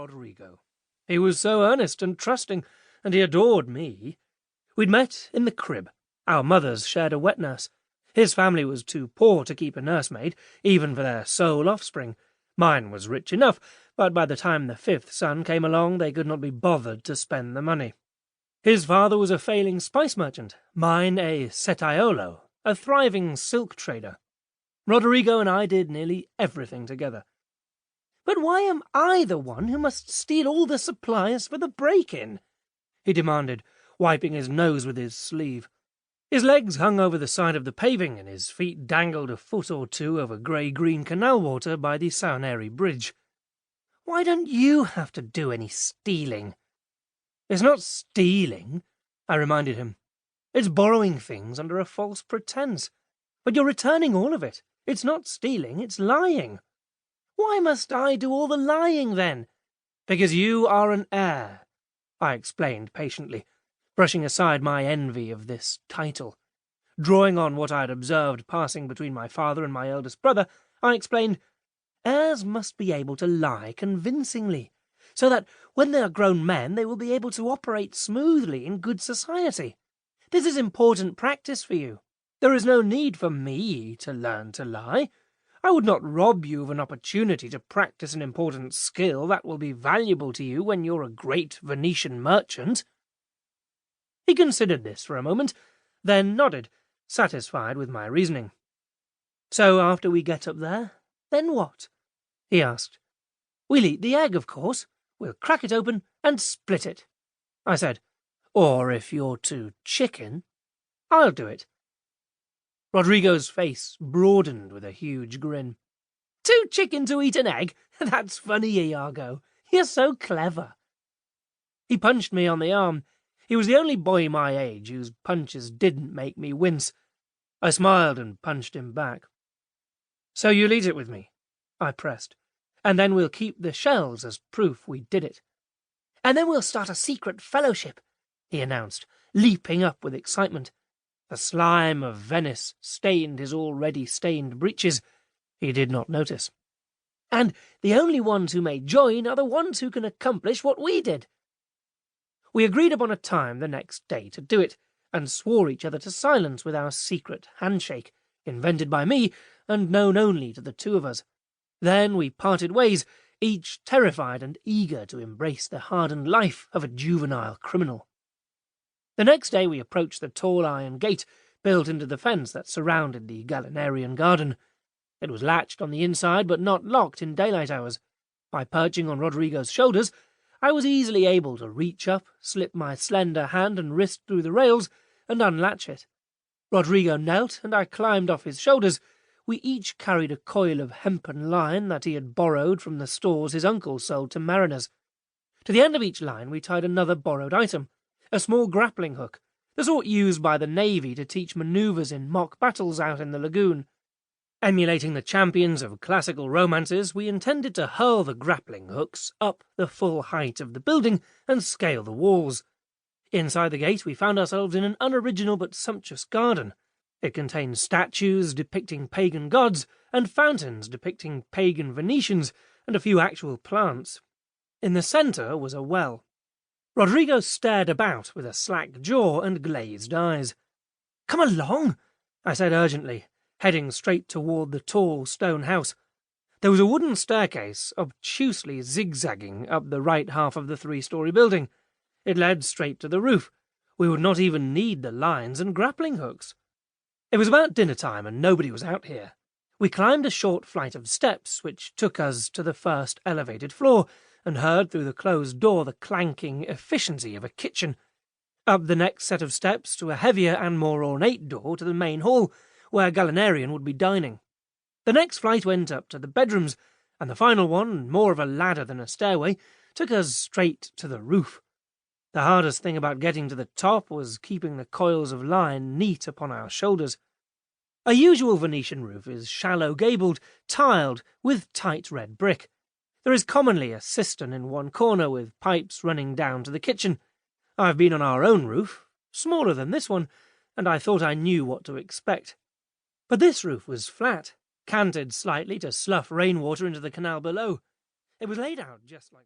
Rodrigo. He was so earnest and trusting, and he adored me. We'd met in the crib. Our mothers shared a wet nurse. His family was too poor to keep a nursemaid, even for their sole offspring. Mine was rich enough, but by the time the fifth son came along, they could not be bothered to spend the money. His father was a failing spice merchant, mine a setaiolo, a thriving silk trader. Rodrigo and I did nearly everything together. "But why am I the one who must steal all the supplies for the break-in?" he demanded, wiping his nose with his sleeve. His legs hung over the side of the paving, and his feet dangled a foot or two over grey-green canal water by the Saoneri Bridge. "Why don't you have to do any stealing?" "It's not stealing," I reminded him. "It's borrowing things under a false pretense. But you're returning all of it. It's not stealing, it's lying." "Why must I do all the lying, then?" "Because you are an heir," I explained patiently, brushing aside my envy of this title. Drawing on what I had observed passing between my father and my eldest brother, I explained, "Heirs must be able to lie convincingly, so that when they are grown men they will be able to operate smoothly in good society. This is important practice for you. There is no need for me to learn to lie. I would not rob you of an opportunity to practice an important skill that will be valuable to you when you're a great Venetian merchant." He considered this for a moment, then nodded, satisfied with my reasoning. "So after we get up there, then what?" he asked. "We'll eat the egg, of course. We'll crack it open and split it," I said. "Or if you're too chicken, I'll do it." Rodrigo's face broadened with a huge grin. "Too chicken to eat an egg? That's funny, Iago. You're so clever." He punched me on the arm. He was the only boy my age whose punches didn't make me wince. I smiled and punched him back. "So you'll eat it with me?" I pressed. "And then we'll keep the shells as proof we did it." "And then we'll start a secret fellowship," he announced, leaping up with excitement. The slime of Venice stained his already stained breeches. He did not notice. "And the only ones who may join are the ones who can accomplish what we did." We agreed upon a time the next day to do it, and swore each other to silence with our secret handshake, invented by me and known only to the two of us. Then we parted ways, each terrified and eager to embrace the hardened life of a juvenile criminal. The next day we approached the tall iron gate built into the fence that surrounded the Gallanarian garden. It was latched on the inside, but not locked in daylight hours. By perching on Rodrigo's shoulders, I was easily able to reach up, slip my slender hand and wrist through the rails, and unlatch it. Rodrigo knelt, and I climbed off his shoulders. We each carried a coil of hempen line that he had borrowed from the stores his uncle sold to mariners. To the end of each line we tied another borrowed item, a small grappling hook, the sort used by the Navy to teach manoeuvres in mock battles out in the lagoon. Emulating the champions of classical romances, we intended to hurl the grappling hooks up the full height of the building and scale the walls. Inside the gate we found ourselves in an unoriginal but sumptuous garden. It contained statues depicting pagan gods and fountains depicting pagan Venetians and a few actual plants. In the centre was a well. Rodrigo stared about with a slack jaw and glazed eyes. "Come along," I said urgently, heading straight toward the tall stone house. There was a wooden staircase, obtusely zigzagging up the right half of the three-story building. It led straight to the roof. We would not even need the lines and grappling hooks. It was about dinner time, and nobody was out here. We climbed a short flight of steps, which took us to the first elevated floor, and heard through the closed door the clanking efficiency of a kitchen. Up the next set of steps to a heavier and more ornate door to the main hall, where Gallanarian would be dining. The next flight went up to the bedrooms, and the final one, more of a ladder than a stairway, took us straight to the roof. The hardest thing about getting to the top was keeping the coils of line neat upon our shoulders. A usual Venetian roof is shallow gabled, tiled, with tight red brick. There is commonly a cistern in one corner with pipes running down to the kitchen. I've been on our own roof, smaller than this one, and I thought I knew what to expect. But this roof was flat, canted slightly to slough rainwater into the canal below. It was laid out just like